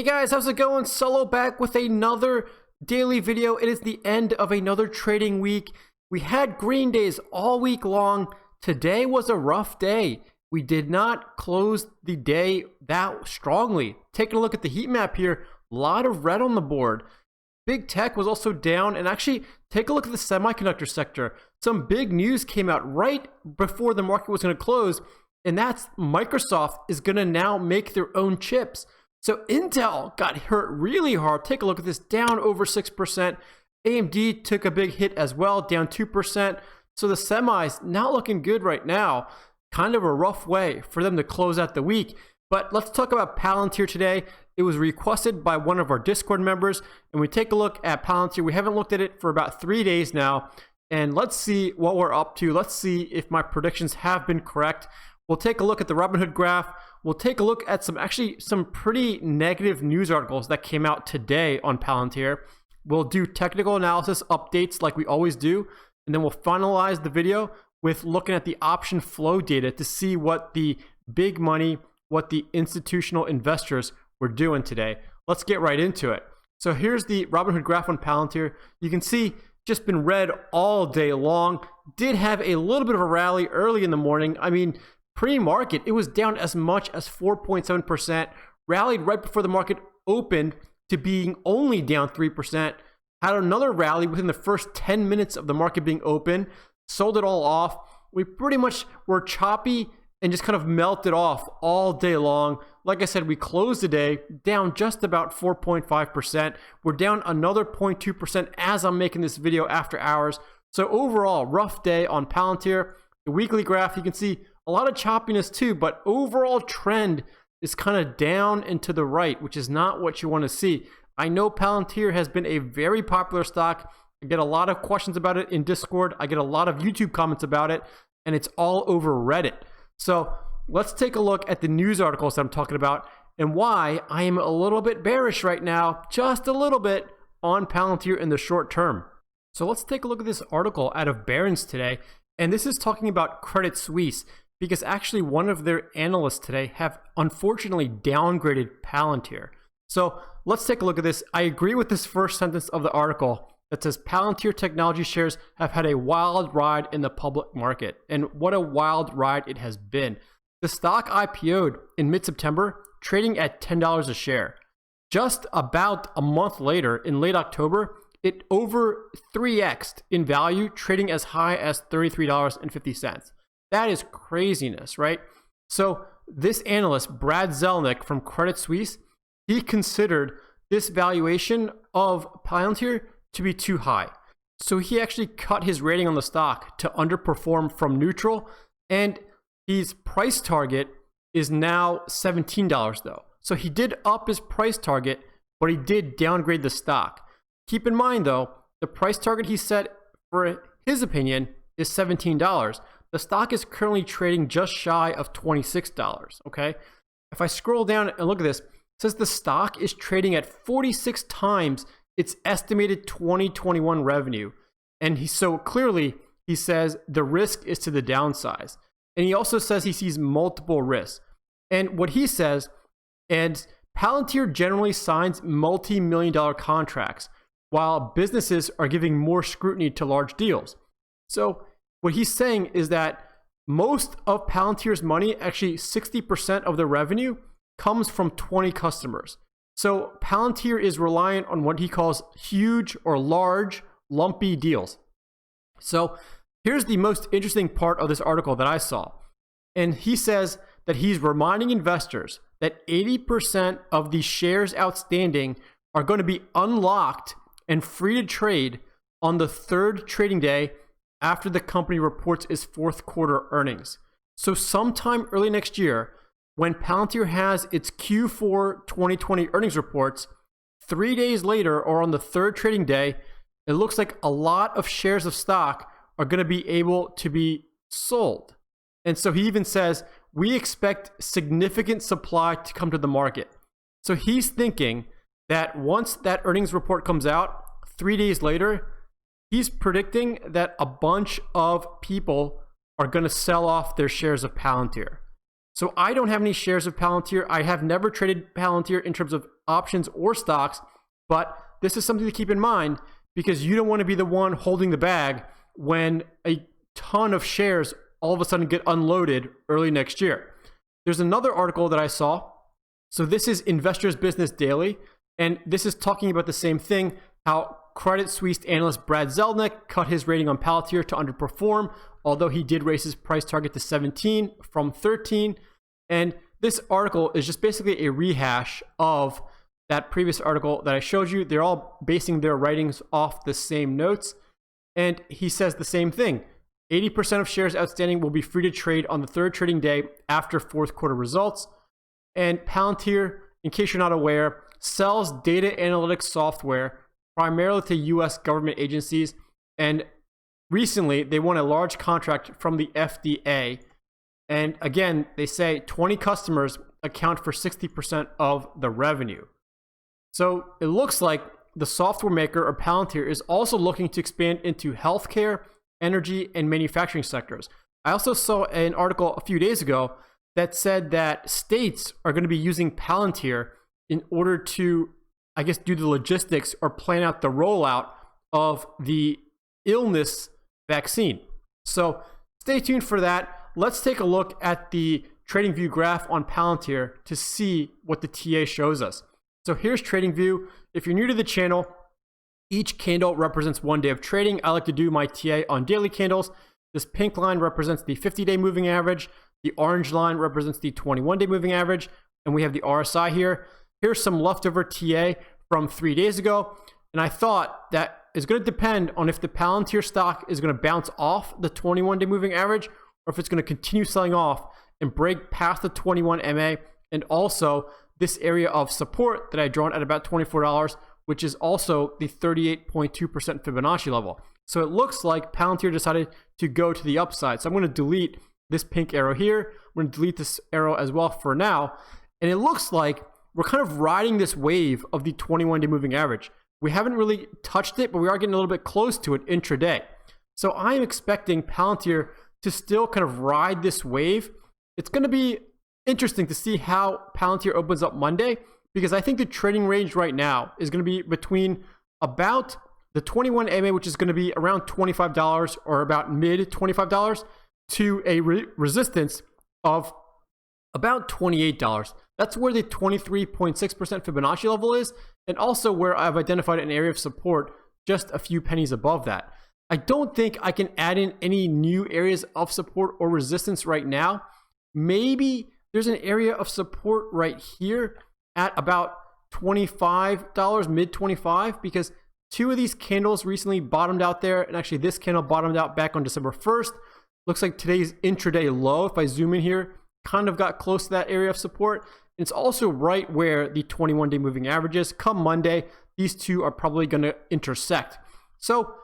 Hey guys, how's it going? Solo back with another daily video. It is the end of another trading week. We had green days all week long. Today was a rough day. We did not close the day that strongly. Taking a look at the heat map here, a lot of red on the board. Big tech was also down, and actually take a look at the semiconductor sector. Some big news came out right before the market was going to close, and that's Microsoft is going to now make their own chips. So Intel got hurt really hard. Take a look at this, down over 6%. AMD took a big hit as well, down 2%. So the semis not looking good right now. Kind of a rough way for them to close out the week. But let's talk about Palantir today. It was requested by one of our Discord members, and we take a look at Palantir. We haven't looked at it for about 3 days now, and let's see what we're up to. Let's see if my predictions have been correct. We'll take a look at the Robinhood graph. We'll take a look at some pretty negative news articles that came out today on Palantir. We'll do technical analysis updates like we always do, and then we'll finalize the video with looking at the option flow data to see what the big money, what the institutional investors were doing today. Let's get right into it. So here's the Robinhood graph on Palantir. You can see just been red all day long. Did have a little bit of a rally early in the morning. I mean, pre-market, it was down as much as 4.7%, rallied right before the market opened to being only down 3%, had another rally within the first 10 minutes of the market being open, sold it all off. We pretty much were choppy and just kind of melted off all day long. Like I said, we closed the day down just about 4.5%. We're down another 0.2% as I'm making this video after hours. So overall, rough day on Palantir. The weekly graph, you can see a lot of choppiness too, but overall trend is kind of down and to the right, which is not what you want to see. I know Palantir has been a very popular stock. I get a lot of questions about it in Discord. I get a lot of YouTube comments about it, and it's all over Reddit. So let's take a look at the news articles that I'm talking about and why I am a little bit bearish right now, just a little bit, on Palantir in the short term. So let's take a look at this article out of Barron's today. And this is talking about Credit Suisse, because actually one of their analysts today have unfortunately downgraded Palantir. So let's take a look at this. I agree with this first sentence of the article that says Palantir technology shares have had a wild ride in the public market. And what a wild ride it has been. The stock IPO'd in mid-September, trading at $10 a share. Just about a month later, in late October, it over 3x'd in value, trading as high as $33.50. That is craziness, right? So this analyst, Brad Zelnick from Credit Suisse, he considered this valuation of Palantir to be too high. So he actually cut his rating on the stock to underperform from neutral, and his price target is now $17 though. So he did up his price target, but he did downgrade the stock. Keep in mind though, the price target he set for his opinion is $17. The stock is currently trading just shy of $26, okay? If I scroll down and look at this, it says the stock is trading at 46 times its estimated 2021 revenue. And so clearly, he says the risk is to the downside. And he also says he sees multiple risks. And what he says, and Palantir generally signs multi-million-dollar contracts, while businesses are giving more scrutiny to large deals. So what he's saying is that most of Palantir's money, actually 60% of the revenue, comes from 20 customers. So Palantir is reliant on what he calls huge or large, lumpy deals. So here's the most interesting part of this article that I saw. And he says that he's reminding investors that 80% of the shares outstanding are going to be unlocked and free to trade on the third trading day after the company reports its fourth quarter earnings. So sometime early next year, when Palantir has its Q4 2020 earnings reports, 3 days later or on the third trading day, it looks like a lot of shares of stock are going to be able to be sold. And so he even says, we expect significant supply to come to the market. So he's thinking that once that earnings report comes out, 3 days later, he's predicting that a bunch of people are going to sell off their shares of Palantir. So I don't have any shares of Palantir. I have never traded Palantir in terms of options or stocks, but this is something to keep in mind because you don't want to be the one holding the bag when a ton of shares all of a sudden get unloaded early next year. There's another article that I saw. So this is Investors Business Daily, and this is talking about the same thing, how Credit Suisse analyst Brad Zelnick cut his rating on Palantir to underperform, although he did raise his price target to 17 from 13. And this article is just basically a rehash of that previous article that I showed you. They're all basing their writings off the same notes. And he says the same thing. 80% of shares outstanding will be free to trade on the third trading day after fourth quarter results. And Palantir, in case you're not aware, sells data analytics software primarily to US government agencies. And recently, they won a large contract from the FDA. And again, they say 20 customers account for 60% of the revenue. So it looks like the software maker or Palantir is also looking to expand into healthcare, energy, and manufacturing sectors. I also saw an article a few days ago that said that states are going to be using Palantir in order to, I guess, do the logistics or plan out the rollout of the illness vaccine. So stay tuned for that. Let's take a look at the TradingView graph on Palantir to see what the TA shows us. So here's TradingView. If you're new to the channel, each candle represents 1 day of trading. I like to do my TA on daily candles. This pink line represents the 50-day moving average. The orange line represents the 21-day moving average. And we have the RSI here. Here's some leftover TA from 3 days ago. And I thought that is going to depend on if the Palantir stock is going to bounce off the 21-day moving average or if it's going to continue selling off and break past the 21 MA and also this area of support that I drawn at about $24, which is also the 38.2% Fibonacci level. So it looks like Palantir decided to go to the upside. So I'm going to delete this pink arrow here. I'm going to delete this arrow as well for now. And it looks like we're kind of riding this wave of the 21-day moving average. We haven't really touched it, but we are getting a little bit close to it intraday. So I am expecting Palantir to still kind of ride this wave. It's going to be interesting to see how Palantir opens up Monday because I think the trading range right now is going to be between about the 21 MA, which is going to be around $25 or about mid $25 to a resistance of about $28. That's where the 23.6% Fibonacci level is, and also where I've identified an area of support just a few pennies above that. I don't think I can add in any new areas of support or resistance right now. Maybe there's an area of support right here at about $25, mid 25, because two of these candles recently bottomed out there, and actually this candle bottomed out back on December 1st. Looks like today's intraday low, if I zoom in here, kind of got close to that area of support. And it's also right where the 21-day moving average is. Come Monday, these two are probably going to intersect. So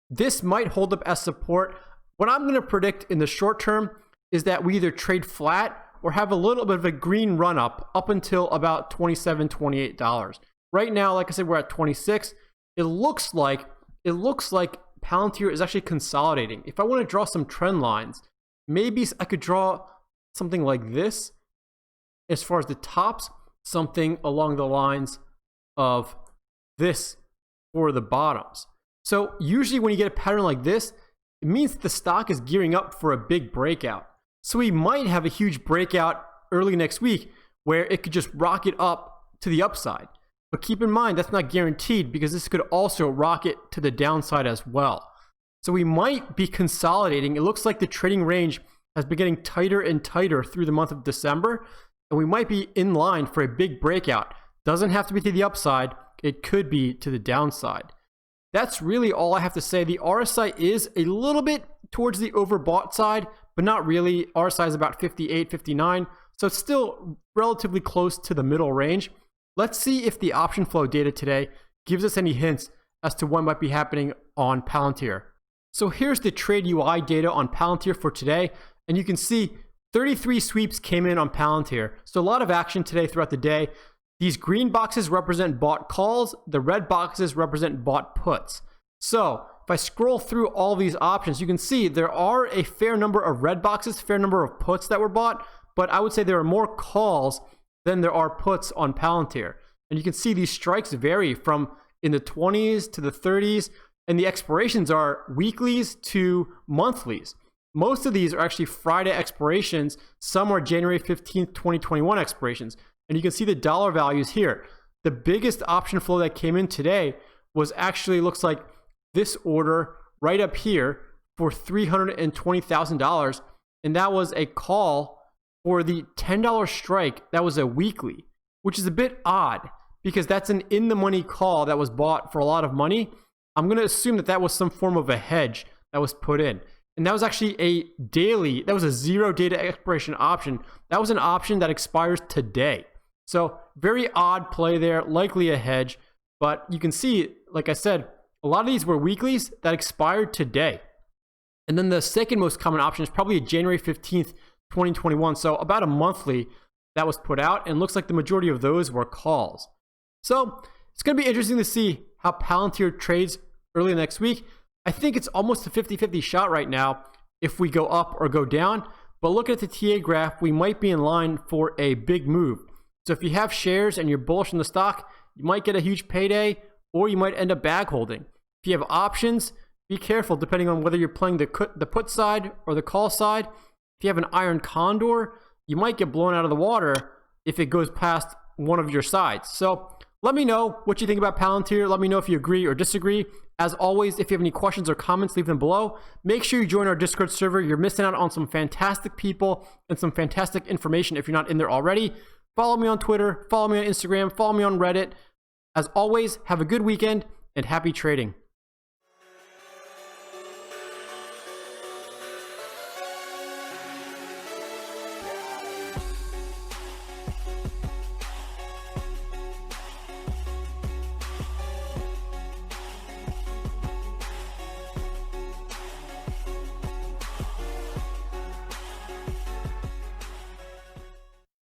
this might hold up as support. What I'm going to predict in the short term is that we either trade flat or have a little bit of a green run up until about $27, $28. Right now, like I said, we're at 26. It looks like Palantir is actually consolidating. If I want to draw some trend lines, maybe I could draw something like this. As far as the tops, something along the lines of this for the bottoms. So usually when you get a pattern like this, it means that the stock is gearing up for a big breakout. So we might have a huge breakout early next week where it could just rocket up to the upside. But keep in mind, that's not guaranteed because this could also rocket to the downside as well. So we might be consolidating. It looks like the trading range has been getting tighter and tighter through the month of December. And we might be in line for a big breakout. Doesn't have to be to the upside. It could be to the downside. That's really all I have to say. The RSI is a little bit towards the overbought side, but not really. RSI is about 58, 59. So it's still relatively close to the middle range. Let's see if the option flow data today gives us any hints as to what might be happening on Palantir. So here's the trade UI data on Palantir for today. And you can see 33 sweeps came in on Palantir. So a lot of action today throughout the day. These green boxes represent bought calls. The red boxes represent bought puts. So if I scroll through all these options, you can see there are a fair number of red boxes, fair number of puts that were bought, but I would say there are more calls than there are puts on Palantir. And you can see these strikes vary from in the 20s to the 30s, and the expirations are weeklies to monthlies. Most of these are actually Friday expirations. Some are January 15th, 2021 expirations. And you can see the dollar values here. The biggest option flow that came in today was actually, looks like this order right up here for $320,000. And that was a call for the $10 strike. That was a weekly, which is a bit odd because that's an in the money call that was bought for a lot of money. I'm going to assume that that was some form of a hedge that was put in. And that was actually a daily, that was a 0 data expiration option. That was an option that expires today. So very odd play there, likely a hedge. But you can see, like I said, a lot of these were weeklies that expired today. And then the second most common option is probably a January 15th, 2021. So about a monthly that was put out, and looks like the majority of those were calls. So it's going to be interesting to see how Palantir trades early next week. I think it's almost a 50-50 shot right now if we go up or go down. But look at the TA graph, we might be in line for a big move. So if you have shares and you're bullish on the stock, you might get a huge payday, or you might end up bag holding. If you have options, be careful depending on whether you're playing the put side or the call side. If you have an iron condor, you might get blown out of the water if it goes past one of your sides. So let me know what you think about Palantir. Let me know if you agree or disagree. As always, if you have any questions or comments, leave them below. Make sure you join our Discord server. You're missing out on some fantastic people and some fantastic information if you're not in there already. Follow me on Twitter, follow me on Instagram, follow me on Reddit. As always, have a good weekend and happy trading.